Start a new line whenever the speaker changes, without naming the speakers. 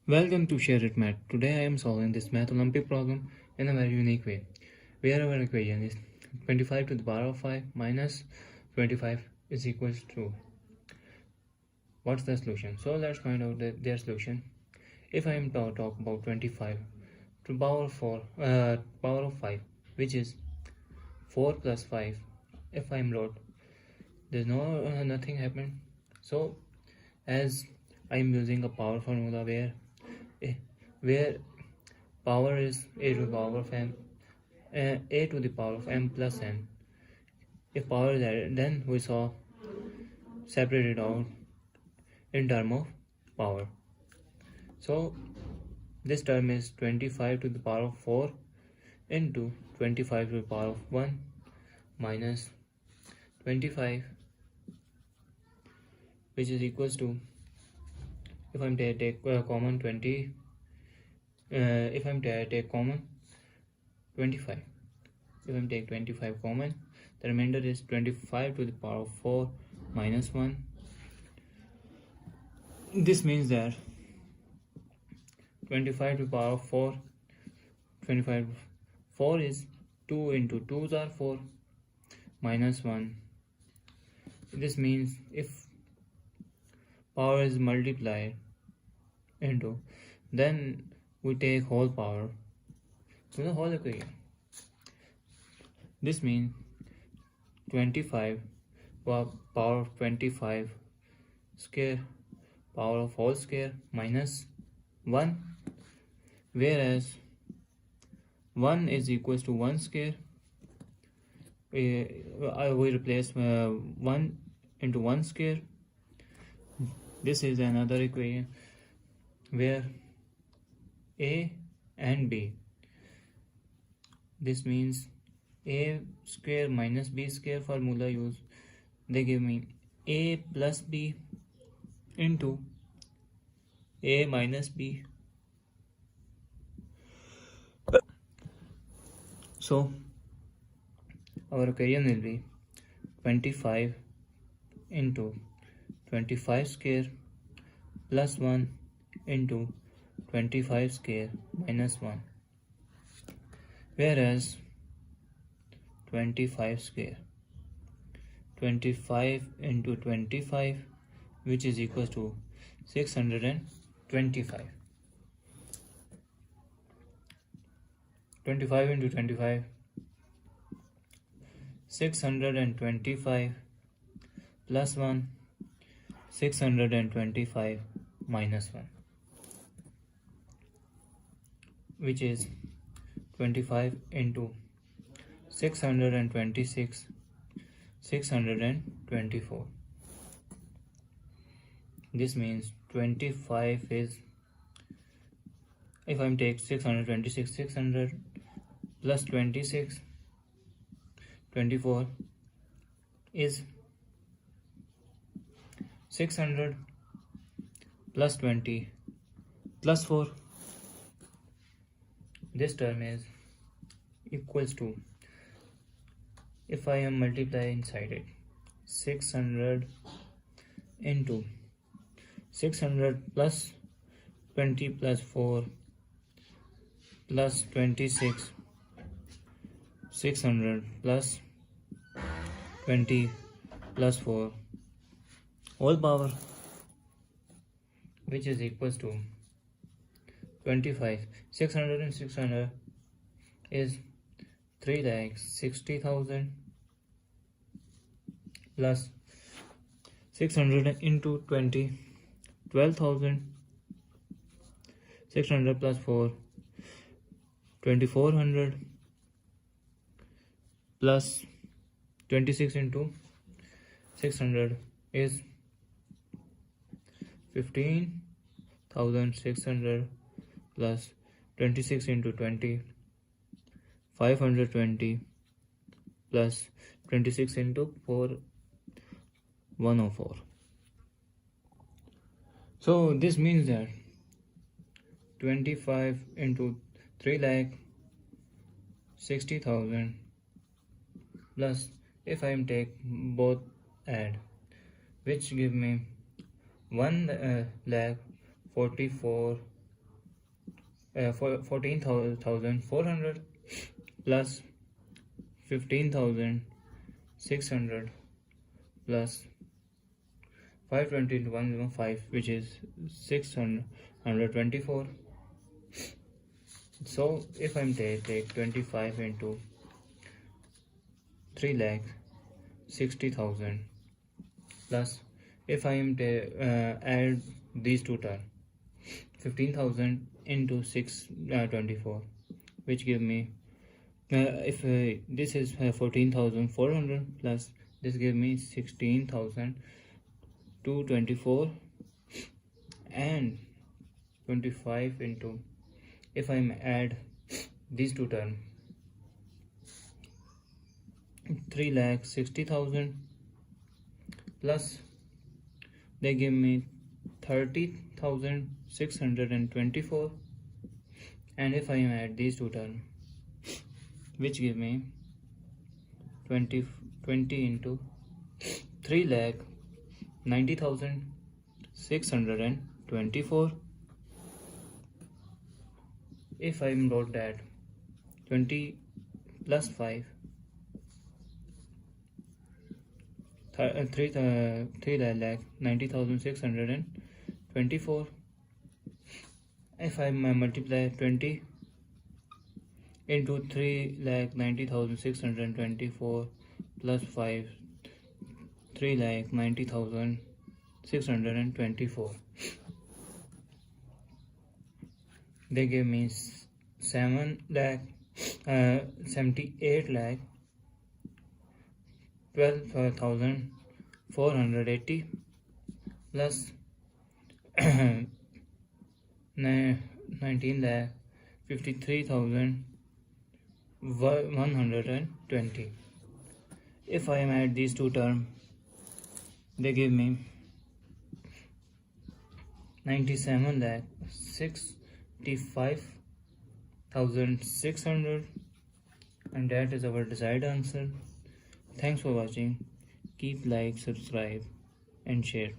Welcome to Share It Math. Today I am solving this Math Olympiad problem in a very unique way, where our equation is 25 to the power of 5 minus 25 is equals to. What's the solution? So let's find out their solution. If I am to talk about 25 to the power of 5, which is 4 plus 5. If I am wrote, there's nothing happened. So as I am using a power formula where power is a to the power of m plus n. If power is added, then we saw separated out in term of power. So this term is 25 to the power of 4 into 25 to the power of 1 minus 25, which is equals to, if I'm take common 20, if I'm take common 25, if I'm take 25 common, the remainder is 25 to the power of 4 minus 1. This means that 25 to the power of 4, 4 is 2 into 2s are 4 minus 1. This means if power is multiplied into, then we take whole power to the whole equation. This means 25 power of 25 square power of whole square minus 1, whereas 1 is equals to 1 square. I will replace 1 into 1 square. This is another equation where a and b. This means a square minus b square formula use. They give me a plus b into a minus b. So our equation will be 25 into 25 square plus 1 into 25 square minus 1, whereas 25 square, 25 into 25, which is equals to 625. 25 into 25, 625 plus 1, 625 minus 1, which is 25 into 626, 624. This means 25 is, if I'm take 626, 600 plus 26, 24 is 600 plus 20 plus 4. This term is equals to, if I am multiply inside it, 600 into 600 plus 20 plus 4 plus 26, 600 plus 20 plus 4 whole power, which is equals to 25. 600 and 600 is 3,60,000 plus 600 into 20, 12,000, 600 plus 4, 2,400 plus 26 into 600 is 15,600 plus 26 into 20, 520 plus 26 into 4, 104. So this means that 25 into 3,60,000 plus, if I am take both add, which give me 1,44,000 14,400 plus 15,600 plus 520 into 105, which is 624. So if I'm take 25 into 3,60,000 plus, if I am add these two terms, 15,000 into 624, which give me if this is 14,400 plus this give me 16,224, and 25 into, if I add these two terms, 3,60,000 plus they give me 30,624, and if I add these two terms, which give me 20 into 3,90,624. If I wrote that 20 plus 5, 3,90,624. If I multiply 20 into 3,90,624 plus 5, 3,90,624, they give me 78 lakh 12,480 plus 19 lakh 53,120. If I add these two terms, they give me 97 lakh 65,600, and that is our desired answer. Thanks for watching. Keep like, subscribe and share.